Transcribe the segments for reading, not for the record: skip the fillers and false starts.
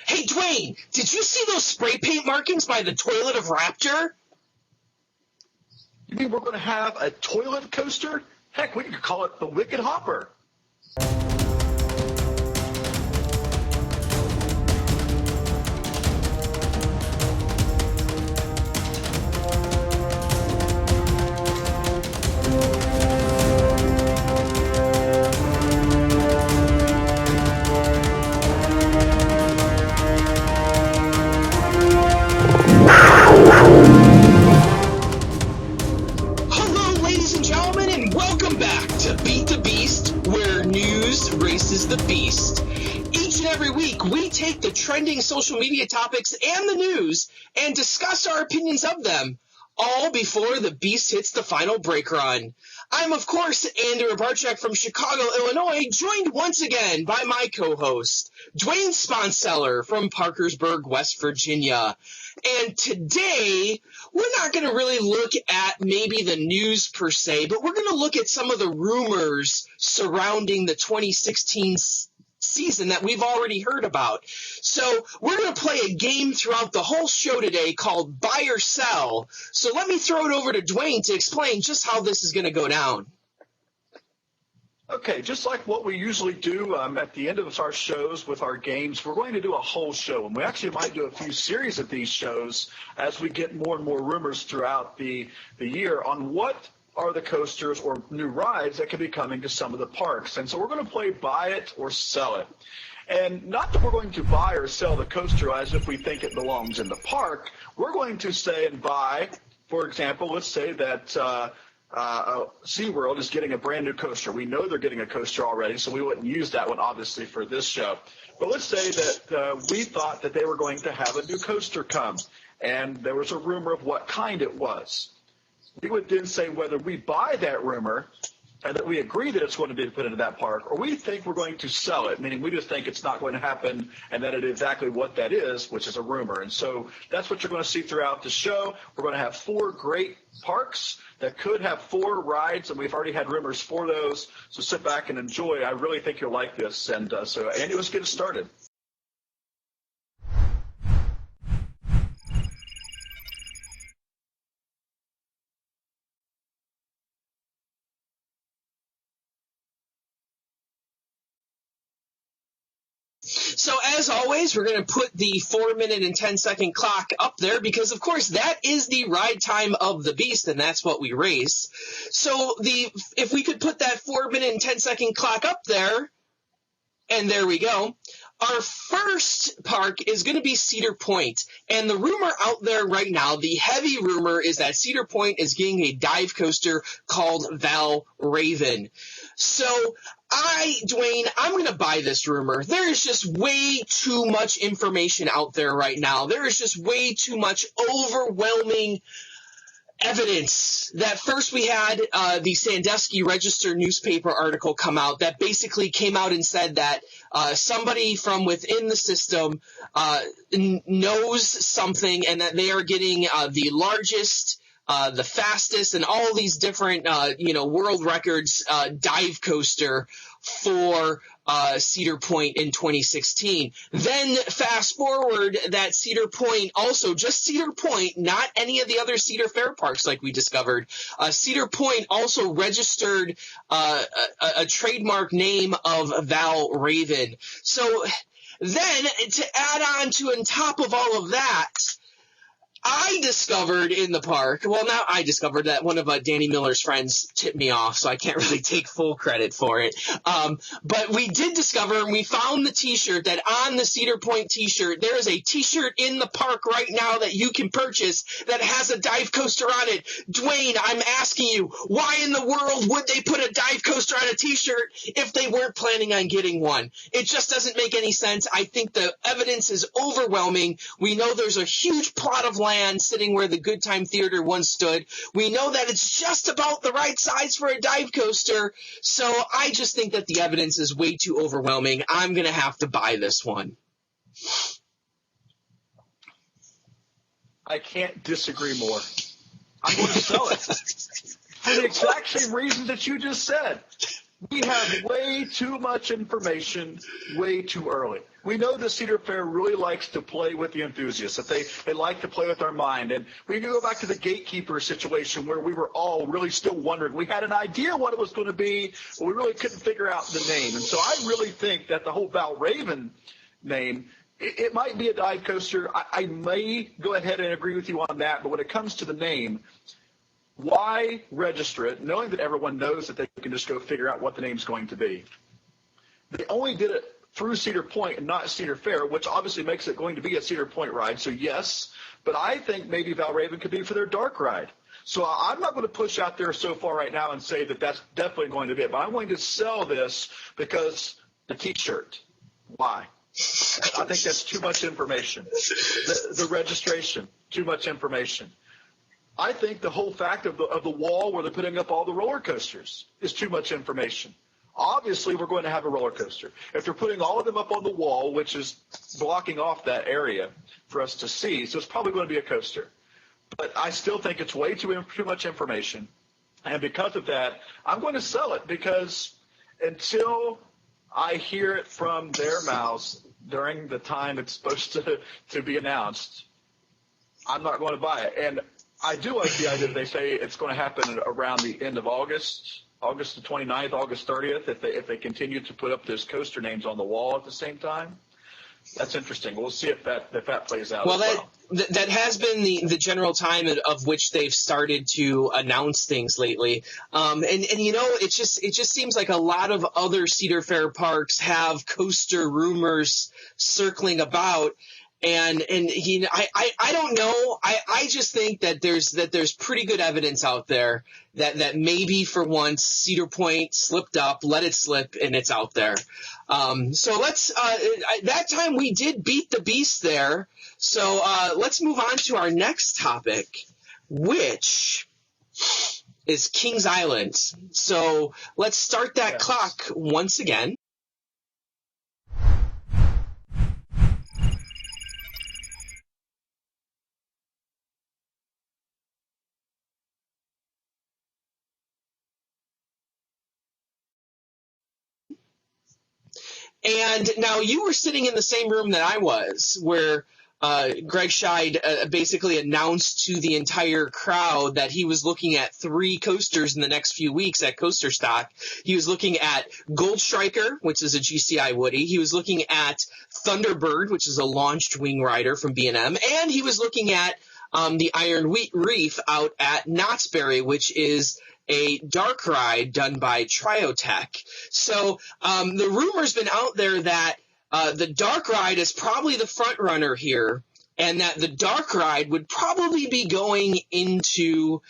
Hey, Dwayne, did you see those spray paint markings by the toilet of Raptor? You mean we're going to have a toilet coaster? Heck, we could call it the Wicked Hopper. Hello, ladies and gentlemen, and welcome back to Beat the Beast, where news races the beast. Each and every week, we take the trending social media topics and the news and discuss our opinions of them, all before the beast hits the final brake run. I'm, of course, Andrew Barczyk from Chicago, Illinois, joined once again by my co-host, Dwayne Sponseller from Parkersburg, West Virginia. And today, we're not going to really look at maybe the news per se, but we're going to look at some of the rumors surrounding the 2016 season that we've already heard about. So we're going to play a game throughout the whole show today called Buy or Sell. So let me throw it over to Dwayne to explain just how this is going to go down. Okay, just like what we usually do at the end of our shows with our games, we're going to do a whole show. And we actually might do a few series of these shows as we get more and more rumors throughout the year on what are the coasters or new rides that could be coming to some of the parks. And so we're going to play Buy It or Sell It. And not that we're going to buy or sell the coaster as if we think it belongs in the park. We're going to say and buy, for example, let's say that SeaWorld is getting a brand new coaster. We know they're getting a coaster already, so we wouldn't use that one, obviously, for this show. But let's say that we thought that they were going to have a new coaster come, and there was a rumor of what kind it was. We would then say whether we buy that rumor and that we agree that it's going to be put into that park, or we think we're going to sell it, meaning we just think it's not going to happen and that it is exactly what that is, which is a rumor. And so that's what you're going to see throughout the show. We're going to have 4 great parks that could have 4 rides, and we've already had rumors for those. So sit back and enjoy. I really think you'll like this. And so, Andy, let's get it started. So as always, we're going to put the 4-minute and 10-second clock up there because, of course, that is the ride time of the beast, and that's what we race. So if we could put that 4-minute and 10-second clock up there, and there we go. Our first park is going to be Cedar Point, and the rumor out there right now, the heavy rumor is that Cedar Point is getting a dive coaster called Valravn. So Dwayne, I'm going to buy this rumor. There is just way too much information out there right now. There is just way too much overwhelming evidence that first we had the Sandusky Register newspaper article come out that basically came out and said that somebody from within the system knows something and that they are getting the largest, the fastest, and all these different, world records dive coaster for Cedar Point in 2016. Then fast forward that Cedar Point, also just Cedar Point, not any of the other Cedar Fair parks like we discovered. Cedar Point also registered a trademark name of Valravn. So then to add on to on top of all of that, I discovered in the park, well, not I discovered that one of Danny Miller's friends tipped me off, so I can't really take full credit for it. But we did discover, and we found the T-shirt, that on the Cedar Point T-shirt, there is a T-shirt in the park right now that you can purchase that has a dive coaster on it. Dwayne, I'm asking you, why in the world would they put a dive coaster on a T-shirt if they weren't planning on getting one? It just doesn't make any sense. I think the evidence is overwhelming. We know there's a huge plot of land sitting where the Good Time Theater once stood. We know that it's just about the right size for a dive coaster. So I just think that the evidence is way too overwhelming. I'm going to have to buy this one. I can't disagree more. I'm going to sell it for the exact same reasons that you just said. We have way too much information way too early. We know the Cedar Fair really likes to play with the enthusiasts, that they like to play with our mind. And we can go back to the gatekeeper situation where we were all really still wondering. We had an idea what it was going to be, but we really couldn't figure out the name. And so I really think that the whole Valravn name, it might be a dive coaster. I may go ahead and agree with you on that, but when it comes to the name, why register it, knowing that everyone knows that they can just go figure out what the name's going to be? They only did it through Cedar Point and not Cedar Fair, which obviously makes it going to be a Cedar Point ride. So, yes, but I think maybe Valravn could be for their dark ride. So I'm not going to push out there so far right now and say that that's definitely going to be it. But I'm going to sell this because the T-shirt. Why? I think that's too much information. The registration, too much information. I think the whole fact of the wall where they're putting up all the roller coasters is too much information. Obviously, we're going to have a roller coaster. If they're putting all of them up on the wall, which is blocking off that area for us to see, so it's probably going to be a coaster. But I still think it's way too much information. And because of that, I'm going to sell it because until I hear it from their mouths during the time it's supposed to be announced, I'm not going to buy it. And I do like the idea that they say it's going to happen around the end of August the 29th, August 30th, if they continue to put up those coaster names on the wall at the same time. That's interesting. We'll see if that plays out. Well, that has been the general time of which they've started to announce things lately. And you know, it just seems like a lot of other Cedar Fair parks have coaster rumors circling about. And you know, I don't know. I just think that there's pretty good evidence out there that maybe for once Cedar Point slipped up, let it slip, and it's out there. So let's that time we did beat the beast there. So let's move on to our next topic, which is Kings Island. So let's start that clock once again. And now you were sitting in the same room that I was, where Greg Scheid basically announced to the entire crowd that he was looking at 3 coasters in the next few weeks at Coaster Stock. He was looking at Gold Striker, which is a GCI Woody. He was looking at Thunderbird, which is a launched wing rider from B&M. And he was looking at the Iron Reef out at Knott's Berry, which is a dark ride done by Triotech. So the rumor's been out there that the dark ride is probably the front runner here, and that the dark ride would probably be going into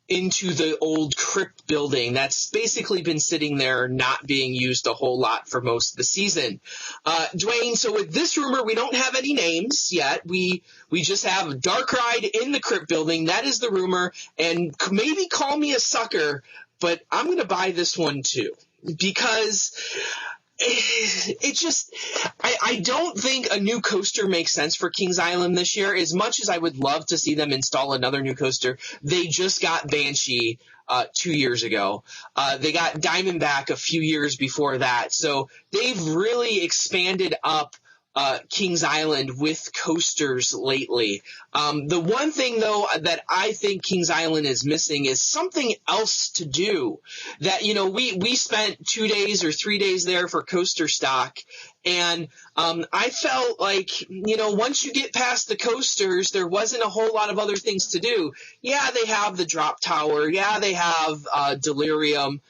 the old crypt building that's basically been sitting there not being used a whole lot for most of the season. Dwayne, so with this rumor, we don't have any names yet. We just have a dark ride in the crypt building. That is the rumor, and maybe call me a sucker, but I'm going to buy this one too, because it just I don't think a new coaster makes sense for Kings Island this year. As much as I would love to see them install another new coaster, they just got Banshee 2 years ago. They got Diamondback a few years before that. So they've really expanded up Kings Island with coasters lately. The one thing, though, that I think Kings Island is missing is something else to do. That, you know, we spent 2 days or 3 days there for Coaster Stock, and I felt like, you know, once you get past the coasters, there wasn't a whole lot of other things to do. Yeah, they have the drop tower. Yeah, they have Delirium,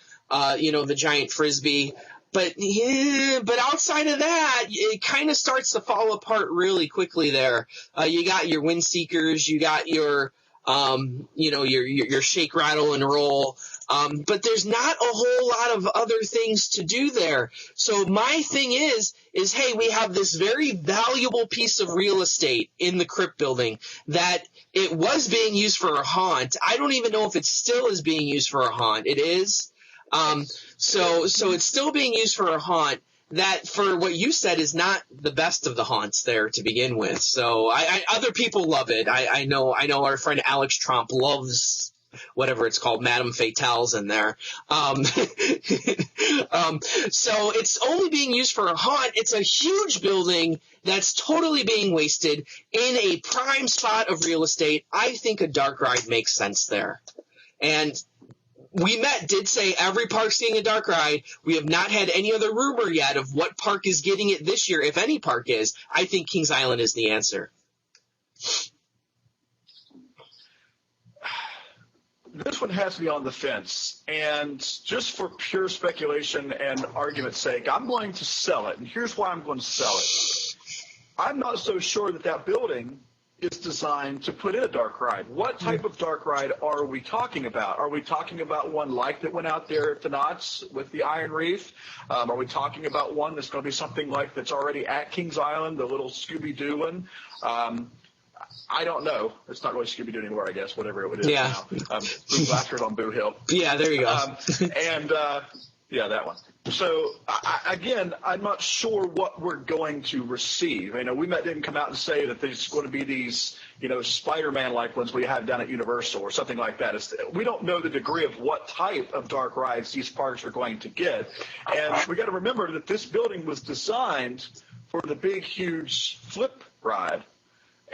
you know, the giant Frisbee. But outside of that, it kind of starts to fall apart really quickly there. You got your wind seekers, you got your, you know, your shake, rattle, and roll. But there's not a whole lot of other things to do there. So my thing is, hey, we have this very valuable piece of real estate in the crypt building that it was being used for a haunt. I don't even know if it still is being used for a haunt. It is. So it's still being used for a haunt that, for what you said, is not the best of the haunts there to begin with. So other people love it. I know our friend Alex Tromp loves whatever it's called, Madame Fatales in there. So it's only being used for a haunt. It's a huge building that's totally being wasted in a prime spot of real estate. I think a dark ride makes sense there. And did say every park's getting a dark ride. We have not had any other rumor yet of what park is getting it this year, if any park is. I think Kings Island is the answer. This one has me on the fence, and just for pure speculation and argument's sake, I'm going to sell it, and here's why I'm going to sell it. I'm not so sure that building is designed to put in a dark ride. What type of dark ride are we talking about? Are we talking about one like that went out there at the Knott's with the Iron Reef? Are we talking about one that's going to be something like that's already at Kings Island, the little Scooby-Doo one? I don't know. It's not really Scooby-Doo anymore, I guess, whatever it is now. Boo Blaster's on Boo Hill. Yeah, there you go. Yeah, that one. So, again, I'm not sure what we're going to receive. We didn't come out and say that there's going to be these, Spider-Man-like ones we have down at Universal or something like that. We don't know the degree of what type of dark rides these parks are going to get. And we got to remember that this building was designed for the big, huge flip ride.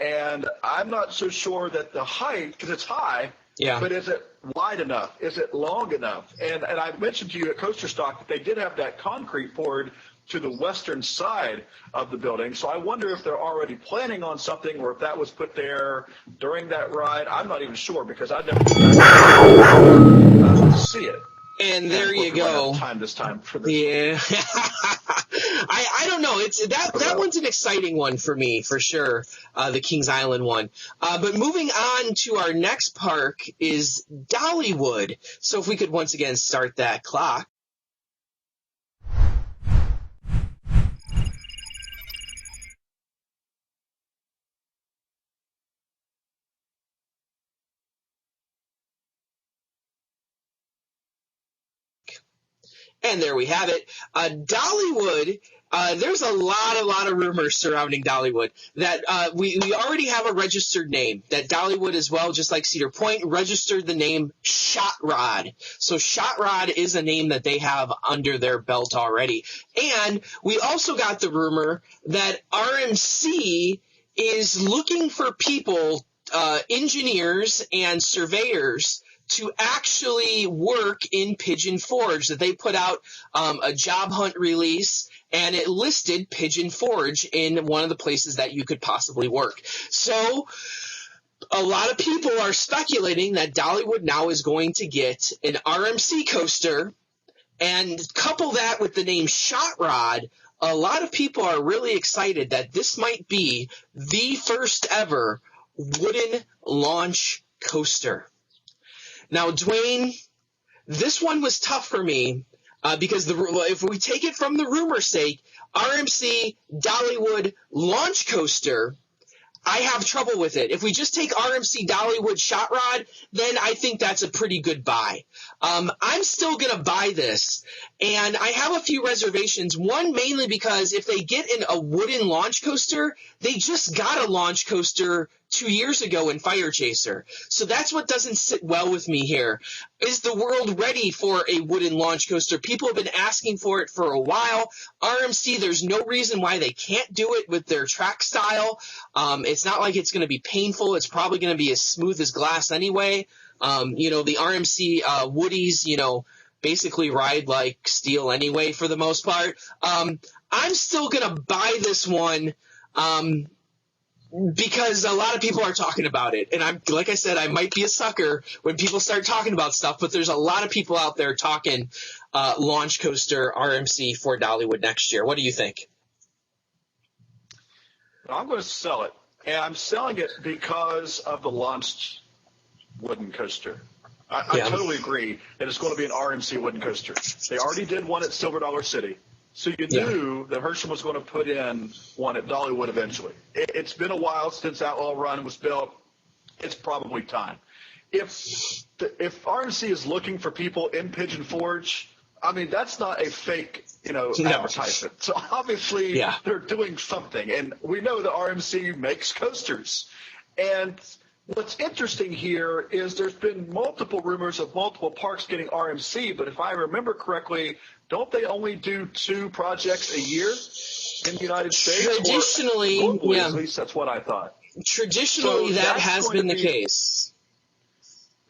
And I'm not so sure that the height, because it's high, but is it wide enough? Is it long enough? And I mentioned to you at Coaster Stock that they did have that concrete poured to the western side of the building. So I wonder if they're already planning on something or if that was put there during that ride. I'm not even sure because I've never see it. And there you go. Time this time for this. Yeah. I don't know. It's that one's an exciting one for me, for sure, the Kings Island one. But moving on to our next park is Dollywood. So if we could once again start that clock. And there we have it. Dollywood, there's a lot of rumors surrounding Dollywood that we already have a registered name, that Dollywood as well, just like Cedar Point, registered the name Shot Rod. So Shot Rod is a name that they have under their belt already. And we also got the rumor that RMC is looking for people, engineers and surveyors, to actually work in Pigeon Forge, that they put out a job hunt release, and it listed Pigeon Forge in one of the places that you could possibly work. So a lot of people are speculating that Dollywood now is going to get an RMC coaster, and couple that with the name Shot Rod. A lot of people are really excited that this might be the first ever wooden launch coaster. Now, Dwayne, this one was tough for me because if we take it from the rumor sake, RMC Dollywood launch coaster, I have trouble with it. If we just take RMC Dollywood Shot Rod, then I think that's a pretty good buy. I'm still going to buy this, and I have a few reservations. One, mainly because if they get in a wooden launch coaster, they just got a launch coaster 2 years ago in Fire Chaser. So that's what doesn't sit well with me here. Is the world ready for a wooden launch coaster? People have been asking for it for a while. RMC, there's no reason why they can't do it with their track style. It's not like it's going to be painful. It's probably going to be as smooth as glass anyway. The RMC Woodies, basically ride like steel anyway for the most part. I'm still going to buy this one because a lot of people are talking about it. And like I said, I might be a sucker when people start talking about stuff, but there's a lot of people out there talking launch coaster RMC for Dollywood next year. What do you think? I'm going to sell it. And I'm selling it because of the launched wooden coaster. I totally agree that it's going to be an RMC wooden coaster. They already did one at Silver Dollar City. So you knew that Herschel was going to put in one at Dollywood eventually. It's been a while since Outlaw Run was built. It's probably time. If RMC is looking for people in Pigeon Forge, I mean, that's not a fake, advertisement. So obviously they're doing something. And we know that RMC makes coasters. And What's interesting here is there's been multiple rumors of multiple parks getting RMC, but if I remember correctly, don't they only do 2 projects a year in the United States? Traditionally, or globally, yeah. At least that's what I thought. Traditionally, So that has been the be, case.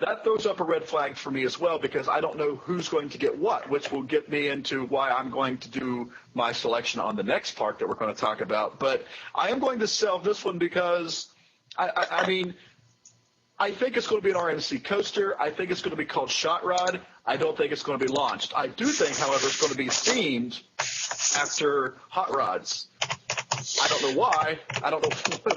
That throws up a red flag for me as well, because I don't know who's going to get what, which will get me into why I'm going to do my selection on the next park that we're going to talk about. But I am going to sell this one because, I mean, I think it's going to be an RMC coaster. I think it's going to be called Shot Rod. I don't think it's going to be launched. I do think, however, it's going to be themed after Hot Rods. I don't know why. I don't know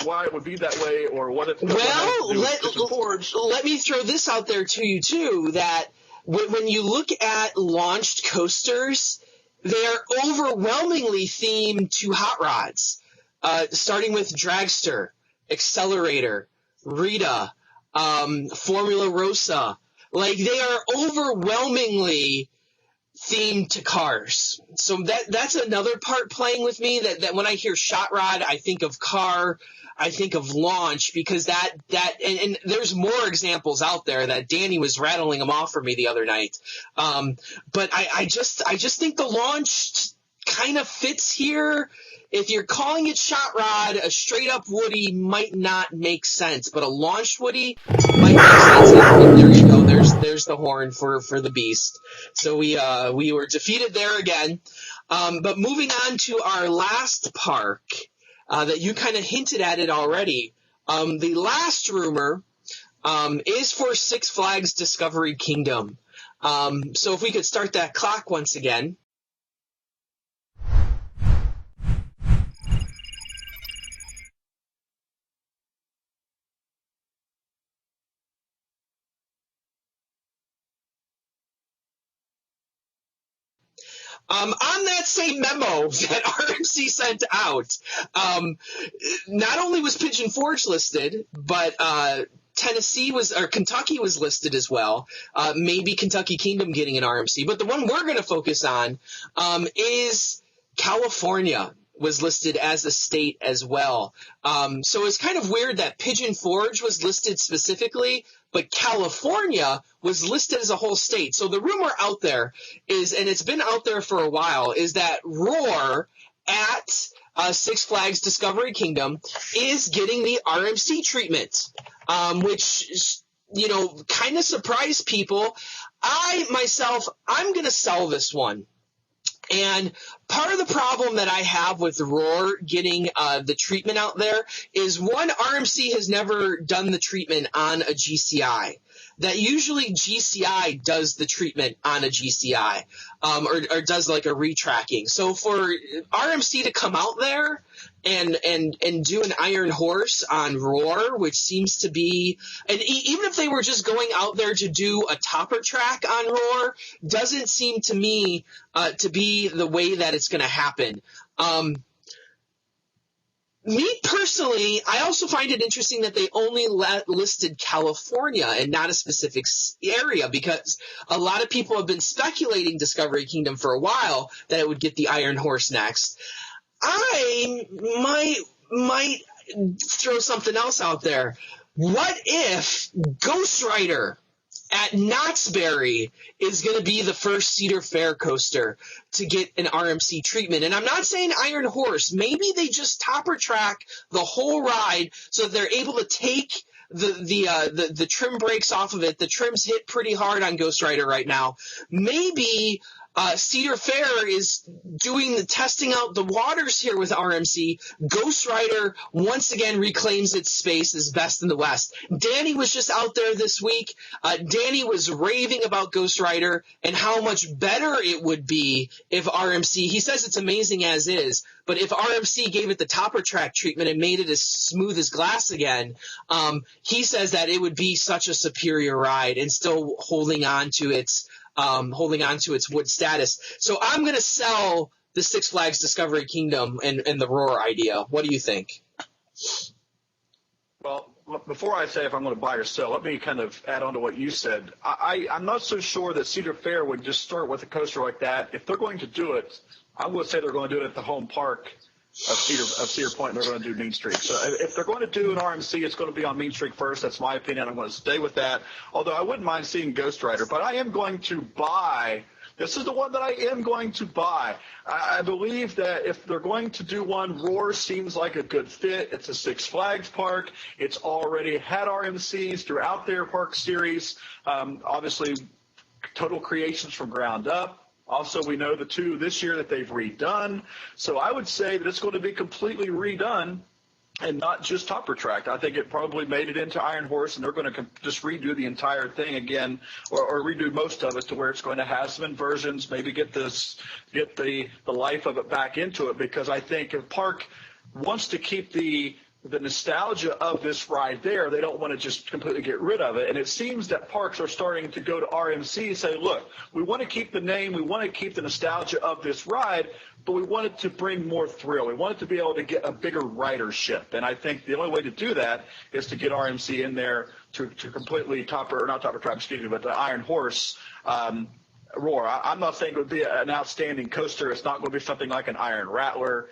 why it would be that way or what it's going to do. Let me throw this out there to you, too, that when you look at launched coasters, they're overwhelmingly themed to Hot Rods, starting with Dragster, Accelerator, Rita, Formula Rosa. Like, they are overwhelmingly themed to cars. So that's another part playing with me, that when I hear Shot Rod, I think of car, I think of launch, because and there's more examples out there that Danny was rattling them off for me the other night. But I just think the launch kind of fits here. If you're calling it Shot Rod, a straight-up Woody might not make sense, but a launched Woody might make sense. And there you go. There's the horn for the beast. So we were defeated there again. But moving on to our last park, that you kind of hinted at it already. The last rumor is for Six Flags Discovery Kingdom. So if we could start that clock once again. On that same memo that RMC sent out, not only was Pigeon Forge listed, but Kentucky was listed as well. Maybe Kentucky Kingdom getting an RMC, but the one we're going to focus on is California was listed as a state as well. So it's kind of weird that Pigeon Forge was listed specifically, but California was listed as a whole state. So the rumor out there is, and it's been out there for a while, is that Roar at Six Flags Discovery Kingdom is getting the RMC treatment, which, kind of surprised people. I'm going to sell this one. And part of the problem that I have with Roar getting the treatment out there is, one, RMC has never done the treatment on a GCI. That usually GCI does the treatment on a GCI, or does like a retracking. So for RMC to come out there and do an Iron Horse on Roar, which seems to be, and even if they were just going out there to do a topper track on Roar, doesn't seem to me to be the way that it's going to happen. Me personally, I also find it interesting that they only listed California and not a specific area, because a lot of people have been speculating Discovery Kingdom for a while that it would get the Iron Horse next. I might throw something else out there. What if Ghost Rider at Knott's Berry is going to be the first Cedar Fair coaster to get an RMC treatment? And I'm not saying Iron Horse. Maybe they just topper track the whole ride so that they're able to take the trim brakes off of it. The trims hit pretty hard on Ghost Rider right now. Maybe Cedar Fair is doing the testing out the waters here with RMC. Ghost Rider once again reclaims its space as best in the West. Danny was just out there this week. Danny was raving about Ghost Rider and how much better it would be if RMC, he says it's amazing as is, but if RMC gave it the topper track treatment and made it as smooth as glass again, he says that it would be such a superior ride and still holding on to its wood status. So I'm going to sell the Six Flags Discovery Kingdom and the Roar idea. What do you think? Well, before I say if I'm going to buy or sell, let me kind of add on to what you said. I'm not so sure that Cedar Fair would just start with a coaster like that. If they're going to do it, I'm going to say they're going to do it at the home park Cedar Point, they're going to do Mean Streak. So if they're going to do an RMC, it's going to be on Mean Streak first. That's my opinion. I'm going to stay with that. Although I wouldn't mind seeing Ghost Rider, but I am going to buy. This is the one that I am going to buy. I believe that if they're going to do one, Roar seems like a good fit. It's a Six Flags park. It's already had RMCs throughout their park series. Obviously, total creations from ground up. Also, we know the two this year that they've redone. So I would say that it's going to be completely redone and not just Topper Track. I think it probably made it into Iron Horse, and they're going to just redo the entire thing again, or redo most of it to where it's going to have some inversions, maybe get the life of it back into it, because I think if Park wants to keep the nostalgia of this ride there, they don't want to just completely get rid of it. And it seems that parks are starting to go to RMC and say, look, we want to keep the name, we want to keep the nostalgia of this ride, but we want it to bring more thrill. We want it to be able to get a bigger ridership. And I think the only way to do that is to get RMC in there to completely not Topper Track, but the Iron Horse Roar. I'm not saying it would be an outstanding coaster. It's not going to be something like an Iron Rattler.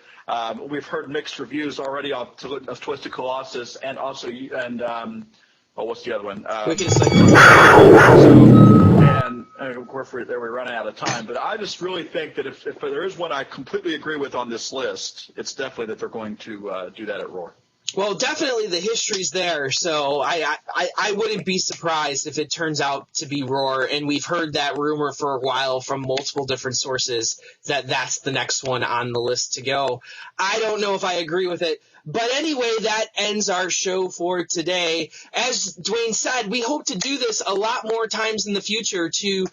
We've heard mixed reviews already of Twisted Colossus and also what's the other one? Wicked Cyclone. And of course, we're running out of time. But I just really think that if there is one I completely agree with on this list, it's definitely that they're going to do that at Roar. Well, definitely the history's there, so I wouldn't be surprised if it turns out to be Roar, and we've heard that rumor for a while from multiple different sources that that's the next one on the list to go. I don't know if I agree with it, but anyway, that ends our show for today. As Dwayne said, we hope to do this a lot more times in the future to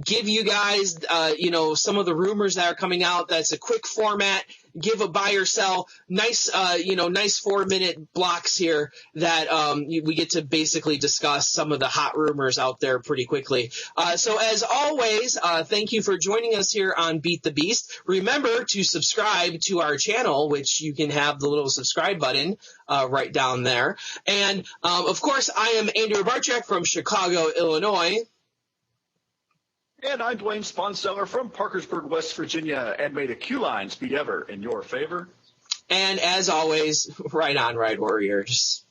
give you guys, some of the rumors that are coming out. That's a quick format. Give a buy or sell, nice 4-minute blocks here that we get to basically discuss some of the hot rumors out there pretty quickly. So as always, thank you for joining us here on Beat the Beast. Remember to subscribe to our channel, which you can have the little subscribe button right down there. And of course, I am Andy Barczyk from Chicago, Illinois. And I'm Dwayne Sponseller from Parkersburg, West Virginia, and may the Q lines be ever in your favor. And as always, right on, Ride Warriors.